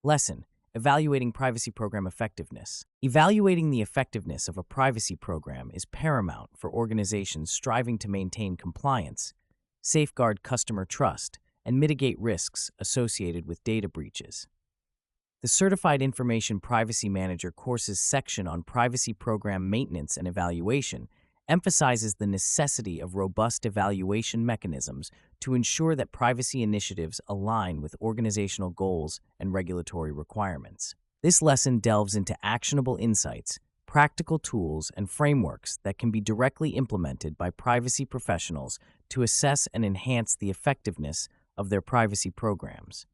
Lesson: Evaluating privacy program effectiveness. Evaluating the effectiveness of a privacy program is paramount for organizations striving to maintain compliance, safeguard customer trust, and mitigate risks associated with data breaches. The Certified Information Privacy Manager course's section on privacy program maintenance and evaluation emphasizes the necessity of robust evaluation mechanisms to ensure that privacy initiatives align with organizational goals and regulatory requirements. This lesson delves into actionable insights, practical tools, and frameworks that can be directly implemented by privacy professionals to assess and enhance the effectiveness of their privacy programs.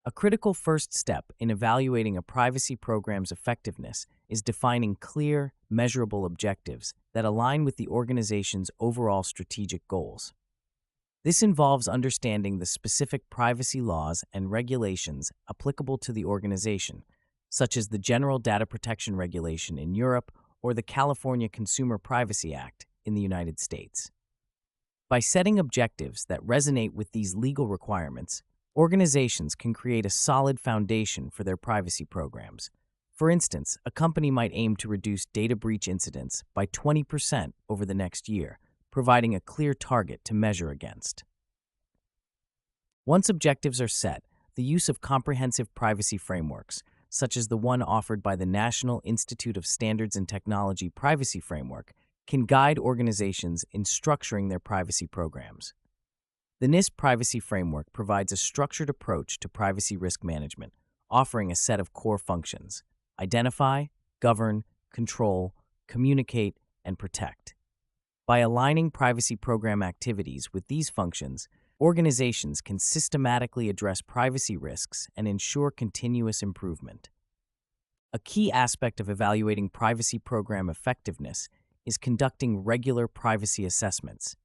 A critical first step in evaluating a privacy program's effectiveness is defining clear, measurable objectives that align with the organization's overall strategic goals. This involves understanding the specific privacy laws and regulations applicable to the organization, such as the General Data Protection Regulation in Europe or the California Consumer Privacy Act in the United States. By setting objectives that resonate with these legal requirements, organizations can create a solid foundation for their privacy programs. For instance, a company might aim to reduce data breach incidents by 20% over the next year, providing a clear target to measure against. Once objectives are set, the use of comprehensive privacy frameworks, such as the one offered by the National Institute of Standards and Technology Privacy Framework, can guide organizations in structuring their privacy programs. The NIST Privacy Framework provides a structured approach to privacy risk management, offering a set of core functions: identify, govern, control, communicate, and protect. By aligning privacy program activities with these functions, organizations can systematically address privacy risks and ensure continuous improvement. A key aspect of evaluating privacy program effectiveness is conducting regular privacy assessments.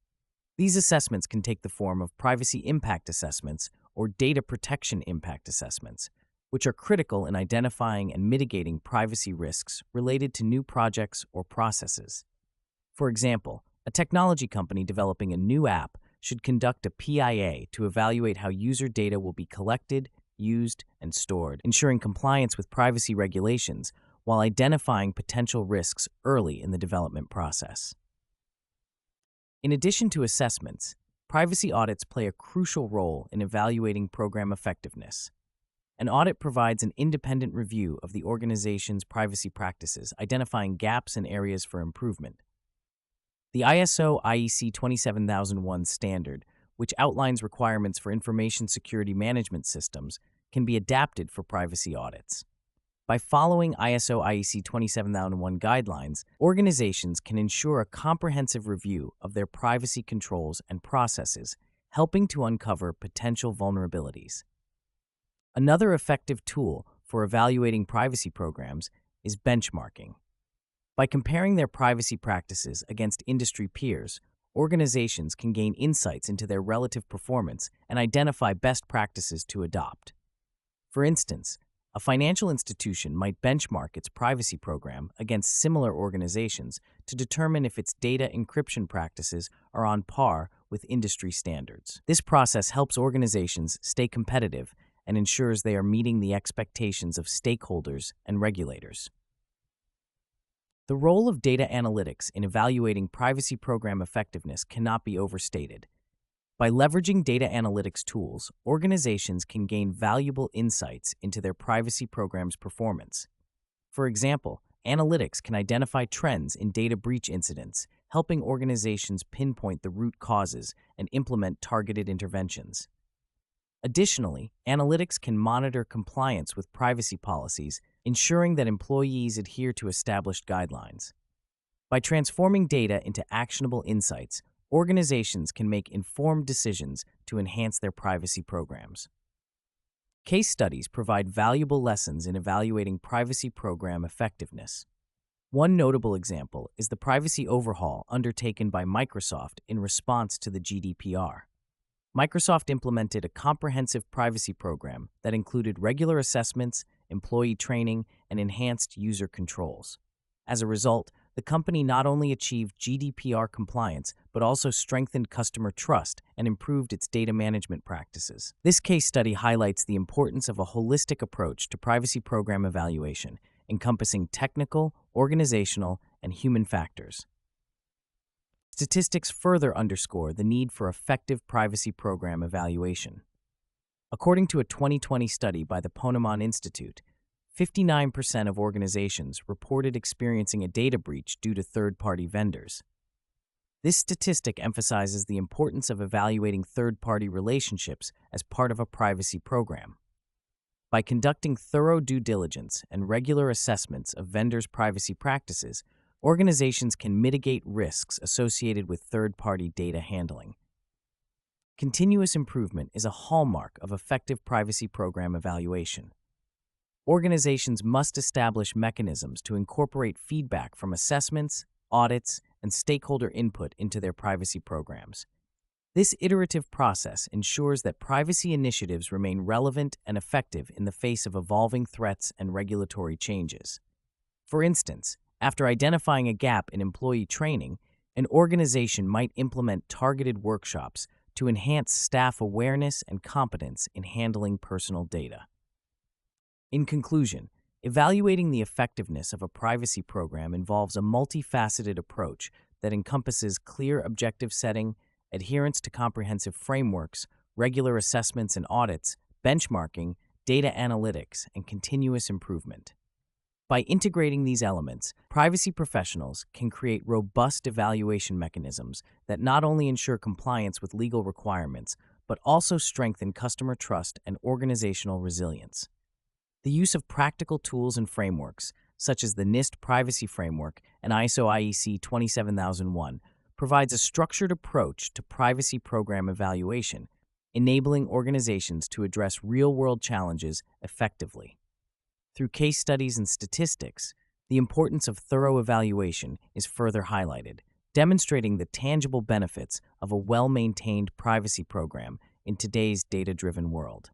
These assessments can take the form of privacy impact assessments or data protection impact assessments, which are critical in identifying and mitigating privacy risks related to new projects or processes. For example, a technology company developing a new app should conduct a PIA to evaluate how user data will be collected, used, and stored, ensuring compliance with privacy regulations while identifying potential risks early in the development process. In addition to assessments, privacy audits play a crucial role in evaluating program effectiveness. An audit provides an independent review of the organization's privacy practices, identifying gaps and areas for improvement. The ISO/IEC 27001 standard, which outlines requirements for information security management systems, can be adapted for privacy audits. By following ISO/IEC 27001 guidelines, organizations can ensure a comprehensive review of their privacy controls and processes, helping to uncover potential vulnerabilities. Another effective tool for evaluating privacy programs is benchmarking. By comparing their privacy practices against industry peers, organizations can gain insights into their relative performance and identify best practices to adopt. For instance, a financial institution might benchmark its privacy program against similar organizations to determine if its data encryption practices are on par with industry standards. This process helps organizations stay competitive and ensures they are meeting the expectations of stakeholders and regulators. The role of data analytics in evaluating privacy program effectiveness cannot be overstated. By leveraging data analytics tools, organizations can gain valuable insights into their privacy program's performance. For example, analytics can identify trends in data breach incidents, helping organizations pinpoint the root causes and implement targeted interventions. Additionally, analytics can monitor compliance with privacy policies, ensuring that employees adhere to established guidelines. By transforming data into actionable insights, organizations can make informed decisions to enhance their privacy programs. Case studies provide valuable lessons in evaluating privacy program effectiveness. One notable example is the privacy overhaul undertaken by Microsoft in response to the GDPR. Microsoft implemented a comprehensive privacy program that included regular assessments, employee training, and enhanced user controls. As a result, the company not only achieved GDPR compliance, but also strengthened customer trust and improved its data management practices. This case study highlights the importance of a holistic approach to privacy program evaluation, encompassing technical, organizational, and human factors. Statistics further underscore the need for effective privacy program evaluation. According to a 2020 study by the Ponemon Institute, 59% of organizations reported experiencing a data breach due to third-party vendors. This statistic emphasizes the importance of evaluating third-party relationships as part of a privacy program. By conducting thorough due diligence and regular assessments of vendors' privacy practices, organizations can mitigate risks associated with third-party data handling. Continuous improvement is a hallmark of effective privacy program evaluation. Organizations must establish mechanisms to incorporate feedback from assessments, audits, and stakeholder input into their privacy programs. This iterative process ensures that privacy initiatives remain relevant and effective in the face of evolving threats and regulatory changes. For instance, after identifying a gap in employee training, an organization might implement targeted workshops to enhance staff awareness and competence in handling personal data. In conclusion, evaluating the effectiveness of a privacy program involves a multifaceted approach that encompasses clear objective setting, adherence to comprehensive frameworks, regular assessments and audits, benchmarking, data analytics, and continuous improvement. By integrating these elements, privacy professionals can create robust evaluation mechanisms that not only ensure compliance with legal requirements, but also strengthen customer trust and organizational resilience. The use of practical tools and frameworks, such as the NIST Privacy Framework and ISO/IEC 27001, provides a structured approach to privacy program evaluation, enabling organizations to address real-world challenges effectively. Through case studies and statistics, the importance of thorough evaluation is further highlighted, demonstrating the tangible benefits of a well-maintained privacy program in today's data-driven world.